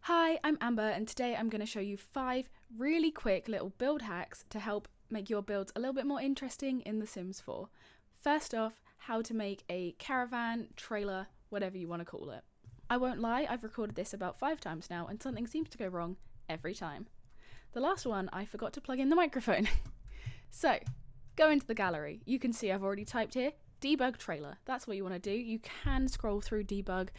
Hi, I'm Amber, and today I'm going to show you 5 really quick little build hacks to help make your builds a little bit more interesting in The Sims 4. First off, how to make a caravan, trailer, whatever you want to call it. I won't lie, I've recorded this about 5 times now, and something seems to go wrong every time. The last one, I forgot to plug in the microphone. So, go into the gallery. You can see I've already typed here, debug trailer. That's what you want to do. You can scroll through debug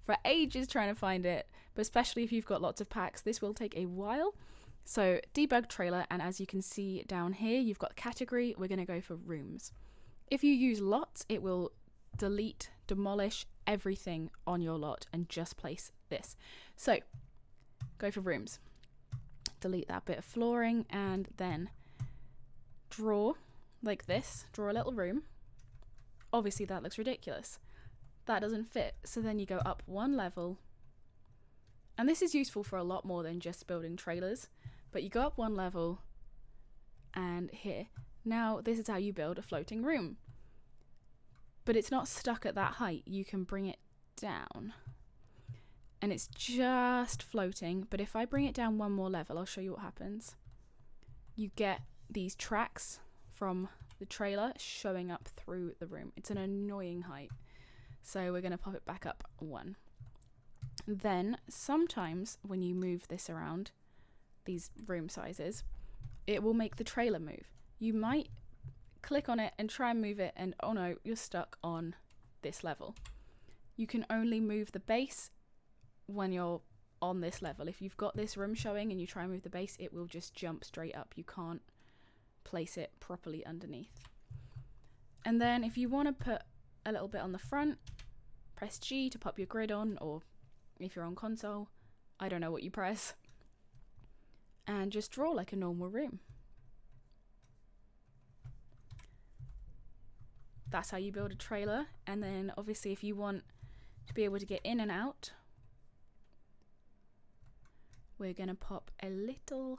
for ages trying to find it, but especially if you've got lots of packs, this will take a while. So debug trailer, and as you can see down here, you've got the category. We're going to go for rooms. If you use lots, it will demolish everything on your lot and just place this. So go for rooms. Delete that bit of flooring and then draw like this. Draw a little room. Obviously that looks ridiculous. That doesn't fit, so then you go up one level, and this is useful for a lot more than just building trailers, but you go up one level and here. Now this is how you build a floating room, but it's not stuck at that height. You can bring it down and it's just floating, but if I bring it down one more level, I'll show you what happens. You get these tracks from the trailer showing up through the room. It's an annoying height. So we're going to pop it back up one. Then sometimes when you move this around, these room sizes, it will make the trailer move. You might click on it and try and move it, and oh no, you're stuck on this level. You can only move the base when you're on this level. If you've got this room showing and you try and move the base, it will just jump straight up. You can't place it properly underneath. And then if you want to put a little bit on the front, press G to pop your grid on, or if you're on console, I don't know what you press, and just draw like a normal room. That's how you build a trailer. And then obviously if you want to be able to get in and out, we're going to pop a little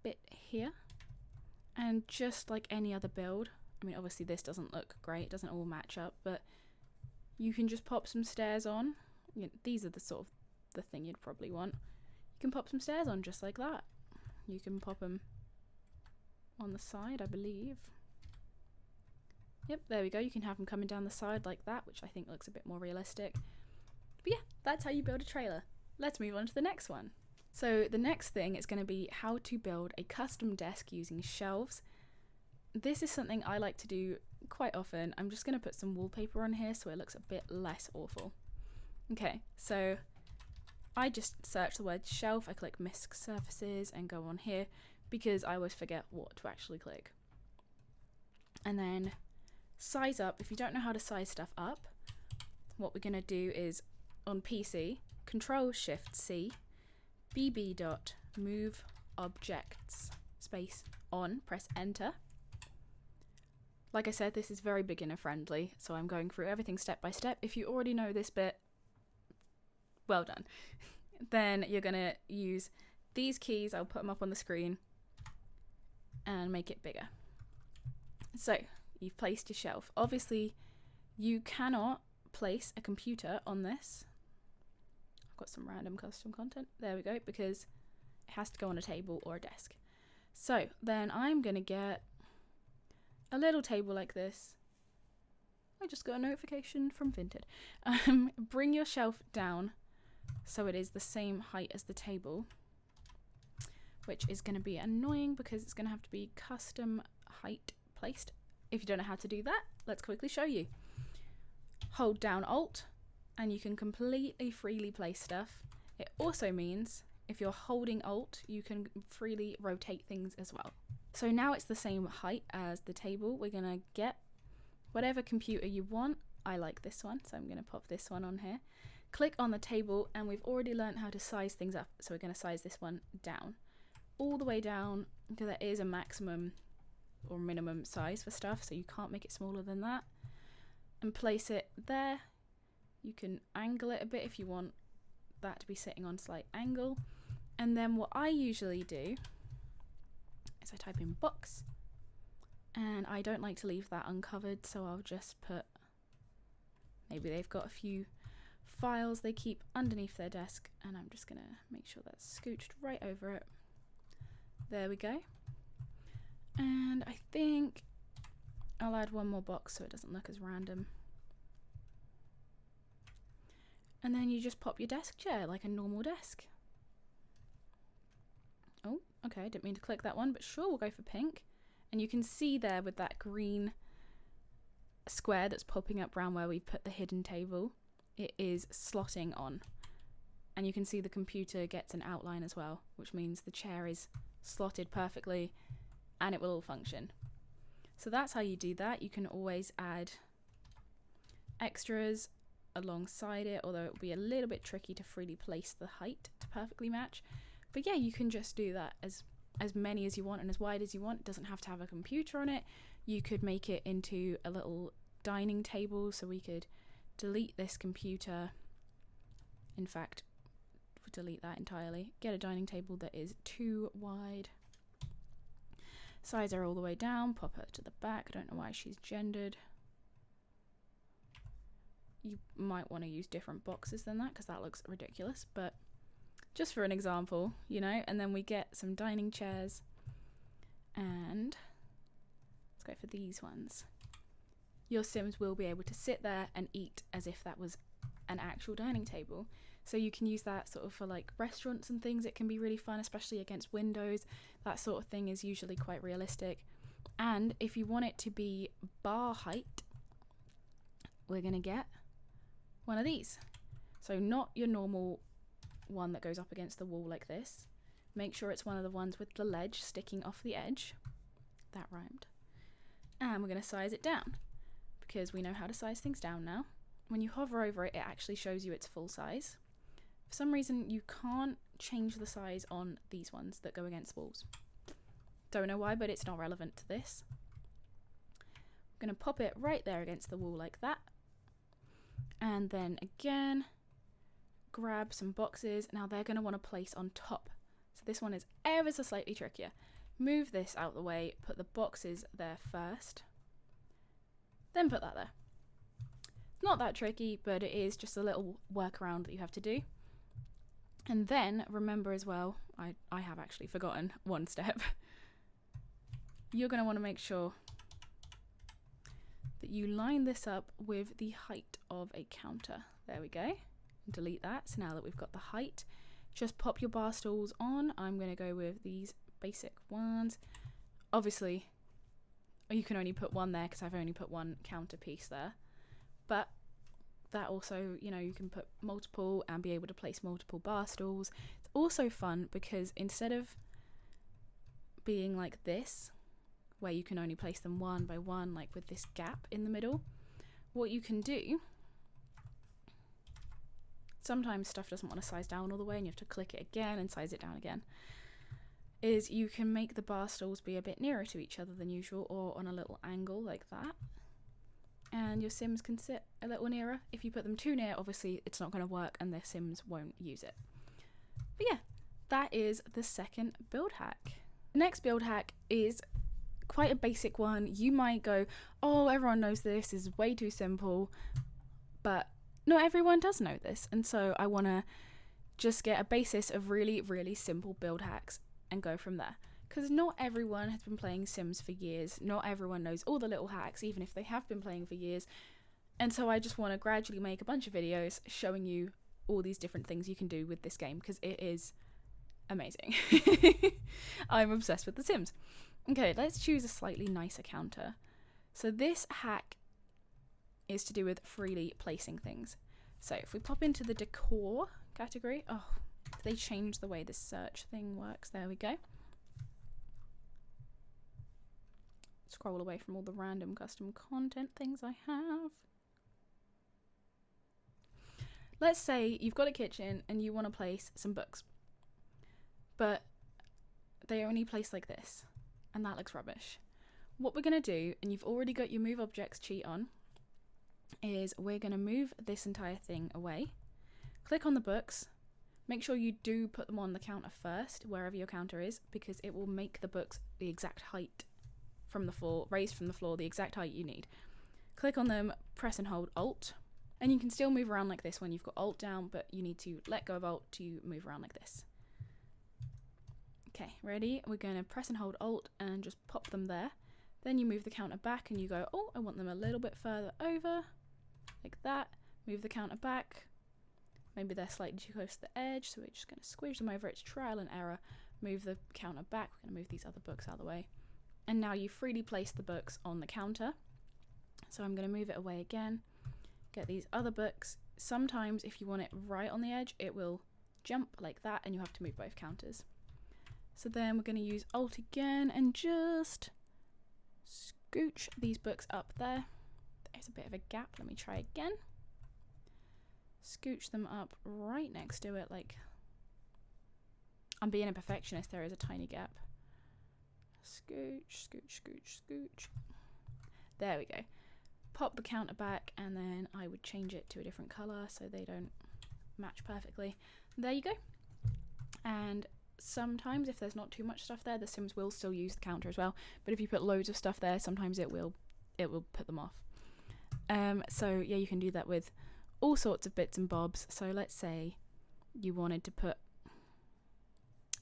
bit here, and just like any other build, I mean, obviously this doesn't look great, it doesn't all match up, but you can just pop some stairs on. You know, these are the sort of the thing you'd probably want. You can pop some stairs on just like that. You can pop them on the side, I believe. Yep, there we go. You can have them coming down the side like that, which I think looks a bit more realistic. But yeah, that's how you build a trailer. Let's move on to the next one. So the next thing is going to be how to build a custom desk using shelves. This is something I like to do quite often. I'm just going to put some wallpaper on here so it looks a bit less awful. Okay, so I just search the word shelf, I click misc surfaces and go on here because I always forget what to actually click. And then size up. If you don't know how to size stuff up, what we're going to do is on PC, Control-Shift-C, bb.move objects space on, press enter. Like I said, this is very beginner friendly, so I'm going through everything step by step. If you already know this bit, well done. Then you're going to use these keys, I'll put them up on the screen, and make it bigger. So you've placed your shelf. Obviously, you cannot place a computer on this. I've got some random custom content. There we go, because it has to go on a table or a desk. So then I'm going to get a little table like this. I just got a notification from Vinted. Bring your shelf down so it is the same height as the table, which is going to be annoying because it's going to have to be custom height placed. If you don't know how to do that, let's quickly show you. Hold down Alt and you can completely freely place stuff. It also means if you're holding Alt, you can freely rotate things as well. So now it's the same height as the table. We're going to get whatever computer you want. I like this one, so I'm going to pop this one on here. Click on the table, and we've already learned how to size things up. So we're going to size this one down. All the way down, because there is a maximum or minimum size for stuff, so you can't make it smaller than that. And place it there. You can angle it a bit if you want that to be sitting on a slight angle. And then what I usually do is I type in box, and I don't like to leave that uncovered, so I'll just put, maybe they've got a few files they keep underneath their desk, and I'm just going to make sure that's scooched right over it. There we go. And I think I'll add one more box so it doesn't look as random. And then you just pop your desk chair like a normal desk. Oh, okay, I didn't mean to click that one, but sure, we'll go for pink. And you can see there with that green square that's popping up around where we've put the hidden table, it is slotting on. And you can see the computer gets an outline as well, which means the chair is slotted perfectly and it will all function. So that's how you do that. You can always add extras alongside it, although it will be a little bit tricky to freely place the height to perfectly match. But yeah, you can just do that as many as you want and as wide as you want. It doesn't have to have a computer on it. You could make it into a little dining table, so we could delete this computer. In fact, we'll delete that entirely. Get a dining table that is too wide. Size her all the way down, pop her to the back. I don't know why she's gendered. You might want to use different boxes than that because that looks ridiculous, but just for an example, you know. And then we get some dining chairs, and let's go for these ones. Your Sims will be able to sit there and eat as if that was an actual dining table. So you can use that sort of for like restaurants and things. It can be really fun, especially against windows. That sort of thing is usually quite realistic. And if you want it to be bar height, we're going to get one of these. So not your normal one that goes up against the wall like this. Make sure it's one of the ones with the ledge sticking off the edge. That rhymed. And we're going to size it down because we know how to size things down now. When you hover over it, it actually shows you its full size. For some reason, you can't change the size on these ones that go against walls. Don't know why, but it's not relevant to this. I'm going to pop it right there against the wall like that. And then again, grab some boxes. Now they're going to want to place on top. So this one is ever so slightly trickier. Move this out the way, put the boxes there first, then put that there. Not that tricky, but it is just a little workaround that you have to do. And then remember as well, I have actually forgotten one step. You're going to want to make sure that you line this up with the height of a counter. There we go. Delete that. So now that we've got the height, just pop your bar stools on. I'm going to go with these basic ones. Obviously, you can only put one there because I've only put one counter piece there. But that also, you know, you can put multiple and be able to place multiple bar stools. It's also fun because instead of being like this, where you can only place them one by one, like with this gap in the middle, what you can do, sometimes stuff doesn't want to size down all the way and you have to click it again and size it down again, is you can make the bar stools be a bit nearer to each other than usual, or on a little angle like that. And your Sims can sit a little nearer. If you put them too near, obviously it's not going to work and their Sims won't use it. But yeah, that is the second build hack. The next build hack is quite a basic one. You might go, oh, everyone knows this is way too simple, but not everyone does know this. And so I want to just get a basis of really, really simple build hacks and go from there. Because not everyone has been playing Sims for years. Not everyone knows all the little hacks, even if they have been playing for years. And so I just want to gradually make a bunch of videos showing you all these different things you can do with this game, because it is amazing. I'm obsessed with The Sims. Okay, let's choose a slightly nicer counter. So this hack is to do with freely placing things. So if we pop into the decor category, oh, they changed the way this search thing works. There we go. Scroll away from all the random custom content things I have. Let's say you've got a kitchen and you want to place some books, but they only place like this, and that looks rubbish. What we're going to do, and you've already got your move objects cheat on, is we're going to move this entire thing away. Click on the books. Make sure you do put them on the counter first, wherever your counter is, because it will make the books the exact height from the floor, raised from the floor, the exact height you need. Click on them, press and hold Alt, And you can still move around like this when you've got Alt down, but you need to let go of Alt to move around like this. Okay, ready? We're going to press and hold Alt and just pop them there. Then you move the counter back and you go, oh, I want them a little bit further over, like that. Move the counter back. Maybe they're slightly too close to the edge, so we're just going to squish them over. It's trial and error. Move the counter back. We're going to move these other books out of the way. And now you freely place the books on the counter. So I'm going to move it away again. Get these other books. Sometimes if you want it right on the edge, it will jump like that and you have to move both counters. So then we're going to use Alt again and just scooch these books up there. There's a bit of a gap. Let me try again. Scooch them up right next to it, like I'm being a perfectionist, there is a tiny gap. Scooch, scooch, scooch, scooch. There we go. Pop the counter back and then I would change it to a different colour so they don't match perfectly. There you go. And sometimes if there's not too much stuff there, the Sims will still use the counter as well. But if you put loads of stuff there, sometimes it will put them off. So yeah, you can do that with all sorts of bits and bobs. So let's say you wanted to put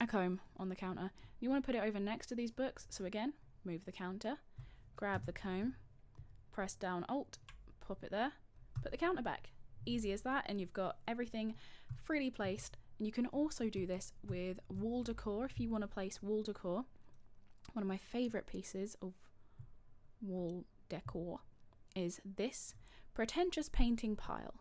a comb on the counter. You want to put it over next to these books. So again, move the counter, grab the comb, press down Alt, pop it there, put the counter back. Easy as that, and you've got everything freely placed. And you can also do this with wall decor if you want to place wall decor. One of my favourite pieces of wall decor is this pretentious painting pile.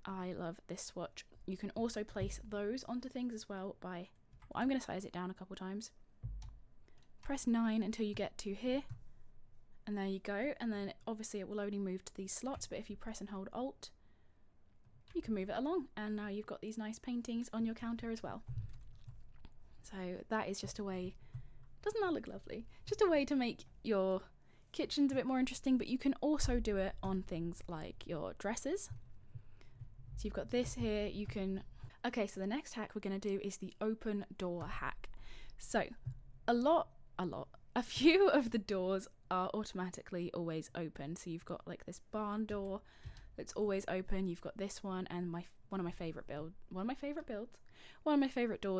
I love this swatch. You can also place those onto things as well by, well, I'm going to size it down a couple times. Press 9 until you get to here. And there you go. And then obviously it will only move to these slots, but if you press and hold Alt, you can move it along. And now you've got these nice paintings on your counter as well. So that is just a way, doesn't that look lovely? Just a way to make your kitchens a bit more interesting, but you can also do it on things like your dresses. So you've got this here, you can... Okay, so the next hack we're going to do is the open door hack. So a few of the doors are automatically always open. So you've got like this barn door that's always open. You've got this one, and one of my favorite doors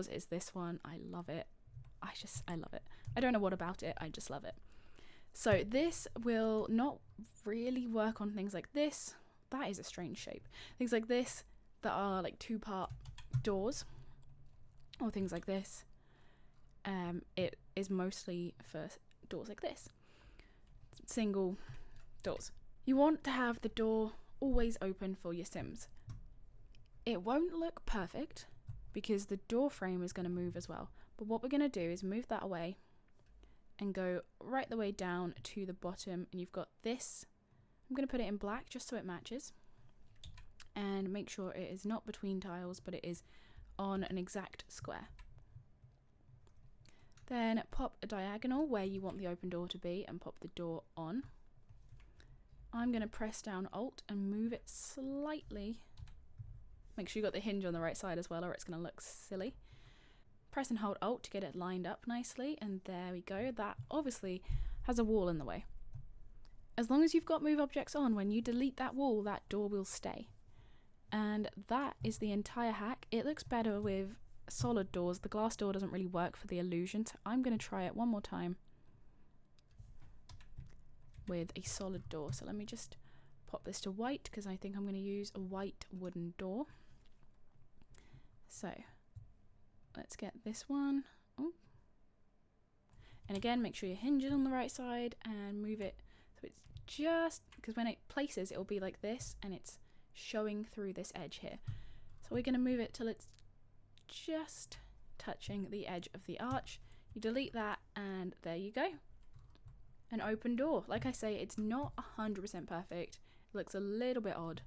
is this one. I love it. I love it. I don't know what about it, I just love it. So this will not really work on things like this. That is a strange shape. Things like this that are like 2-part doors, or things like this. It is mostly for doors like this, single doors. You want to have the door always open for your Sims. It won't look perfect because the door frame is going to move as well. But what we're going to do is move that away and go right the way down to the bottom, and you've got this. I'm going to put it in black just so it matches, and make sure it is not between tiles, but it is on an exact square. Then pop a diagonal where you want the open door to be and pop the door on. I'm going to press down Alt and move it slightly. Make sure you've got the hinge on the right side as well, or it's going to look silly. Press and hold Alt to get it lined up nicely, and there we go. That obviously has a wall in the way. As long as you've got move objects on, when you delete that wall, that door will stay. And that is the entire hack. It looks better with solid doors. The glass door doesn't really work for the illusion, so I'm going to try it one more time with a solid door. So let me just pop this to white, because I think I'm going to use a white wooden door. So let's get this one. Oh. And again, make sure your hinge is on the right side and move it so it's just, because when it places, it will be like this and it's showing through this edge here. So we're going to move it till it's just touching the edge of the arch. You delete that and there you go. An open door. Like I say, it's not 100% perfect. It looks a little bit odd,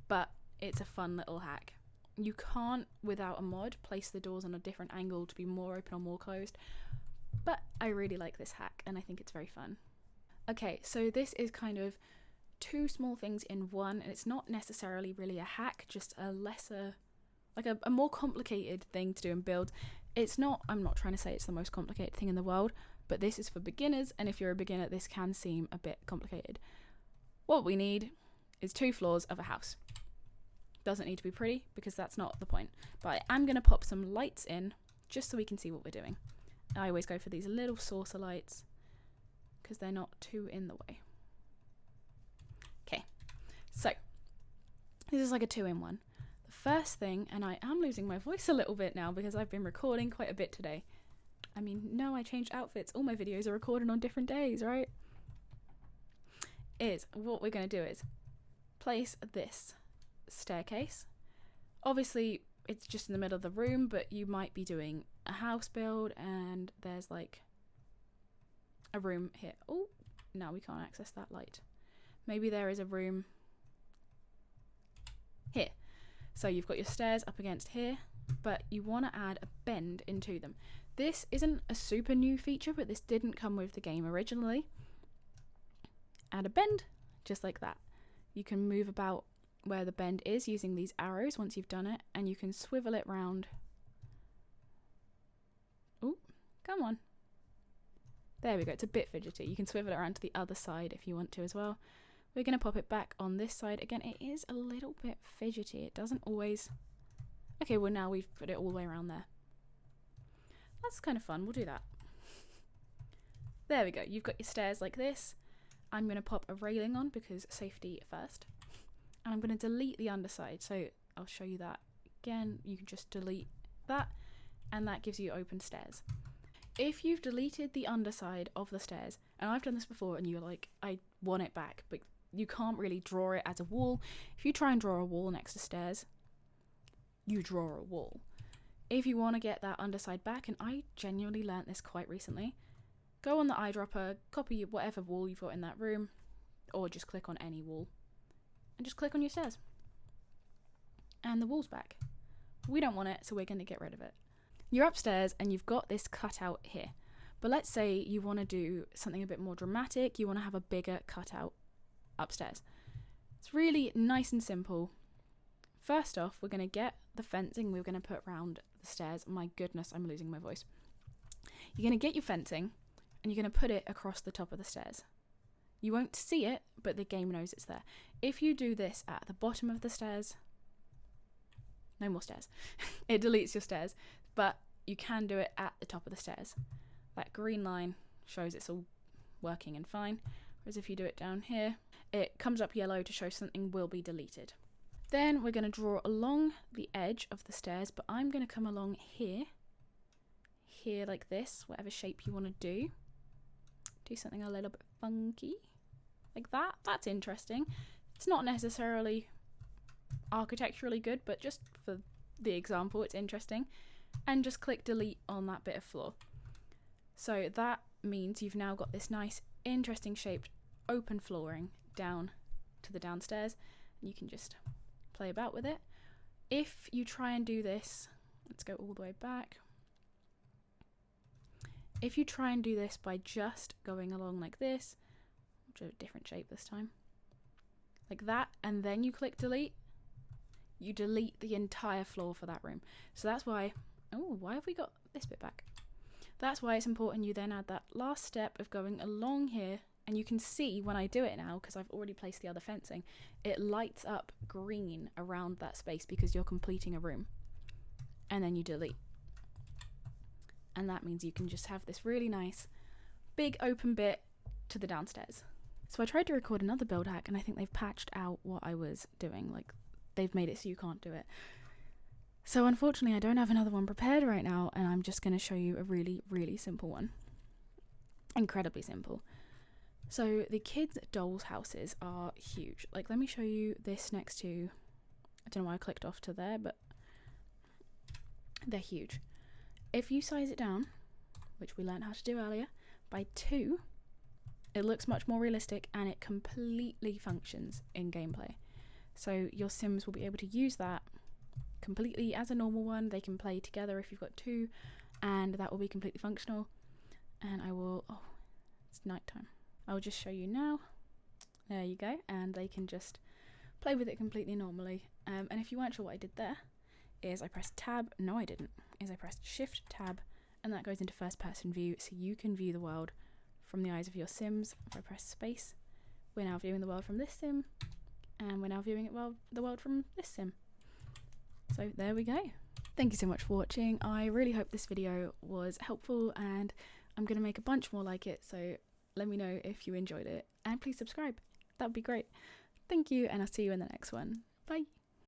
but it's a fun little hack. You can't, without a mod, place the doors on a different angle to be more open or more closed, but I really like this hack and I think it's very fun. Okay, so this is kind of two small things in one, and it's not necessarily really a hack, just a lesser, like a more complicated thing to do and build. It's not, I'm not trying to say it's the most complicated thing in the world, but this is for beginners, and if you're a beginner, this can seem a bit complicated. What we need is 2 floors of a house. Doesn't need to be pretty because that's not the point. But I am going to pop some lights in just so we can see what we're doing. I always go for these little saucer lights because they're not too in the way. Okay, so this is like a 2-in-1. The first thing, and I am losing my voice a little bit now because I've been recording quite a bit today. I mean, no, I changed outfits. All my videos are recorded on different days, right? What we're going to do is place this staircase. Obviously, it's just in the middle of the room, but you might be doing a house build and there's like a room here. Oh, now we can't access that light. Maybe there is a room here. So you've got your stairs up against here, but you want to add a bend into them. This isn't a super new feature, but this didn't come with the game originally. Add a bend, just like that. You can move about where the bend is using these arrows once you've done it, and you can swivel it round. Oh, come on. There we go, it's a bit fidgety. You can swivel it around to the other side if you want to as well. We're going to pop it back on this side. Again, it is a little bit fidgety. It doesn't always... Okay, well now we've put it all the way around there. That's kind of fun, we'll do that. There we go, you've got your stairs like this. I'm going to pop a railing on because safety first. And I'm going to delete the underside, so I'll show you that again. You can just delete that, and that gives you open stairs. If you've deleted the underside of the stairs, and I've done this before and you're like, I want it back, but you can't really draw it as a wall. If you try and draw a wall next to stairs, you draw a wall. If you want to get that underside back, and I genuinely learnt this quite recently, go on the eyedropper, copy whatever wall you've got in that room, or just click on any wall, and just click on your stairs. And the wall's back. We don't want it, so we're going to get rid of it. You're upstairs and you've got this cutout here. But let's say you want to do something a bit more dramatic, you want to have a bigger cutout upstairs. It's really nice and simple. First off, we're going to get the fencing we're going to put around the stairs. My goodness, I'm losing my voice. You're going to get your fencing and you're going to put it across the top of the stairs. You won't see it, but the game knows it's there. If you do this at the bottom of the stairs, no more stairs. It deletes your stairs, but you can do it at the top of the stairs. That green line shows it's all working and fine. Whereas if you do it down here, it comes up yellow to show something will be deleted. Then we're going to draw along the edge of the stairs, but I'm going to come along here like this, whatever shape you want to do. Do something a little bit funky, like that. That's interesting. It's not necessarily architecturally good, but just for the example, it's interesting. And just click delete on that bit of floor. So that means you've now got this nice, interesting shaped open flooring down to the downstairs. You can just play about with it. If you try and do this, let's go all the way back. If you try and do this by just going along like this, which is a different shape this time, like that, and then you click delete, you delete the entire floor for that room. So that's why, oh, why have we got this bit back? That's why it's important you then add that last step of going along here, and you can see when I do it now, because I've already placed the other fencing, it lights up green around that space because you're completing a room. And then you delete. And that means you can just have this really nice big open bit to the downstairs. So I tried to record another build hack and I think they've patched out what I was doing. Like, they've made it so you can't do it. So unfortunately I don't have another one prepared right now, and I'm just going to show you a really, really simple one. Incredibly simple. So the kids' dolls' houses are huge. Like, let me show you this next to, I don't know why I clicked off to there, but they're huge. If you size it down, which we learned how to do earlier, by 2, it looks much more realistic and it completely functions in gameplay. So your Sims will be able to use that completely as a normal one. They can play together if you've got 2, and that will be completely functional. And I will, oh, it's nighttime. I'll just show you now. There you go. And they can just play with it completely normally. And if you weren't sure what I did there, is I pressed tab. No, I didn't. Is I pressed shift tab, and that goes into first person view, so you can view the world from the eyes of your Sims. If I press space, we're now viewing the world from this Sim, and we're now viewing it the world from this sim. So there we go. Thank you so much for watching. I really hope this video was helpful, and I'm going to make a bunch more like it, so let me know if you enjoyed it, and please subscribe. That would be great. Thank you, and I'll see you in the next one. Bye.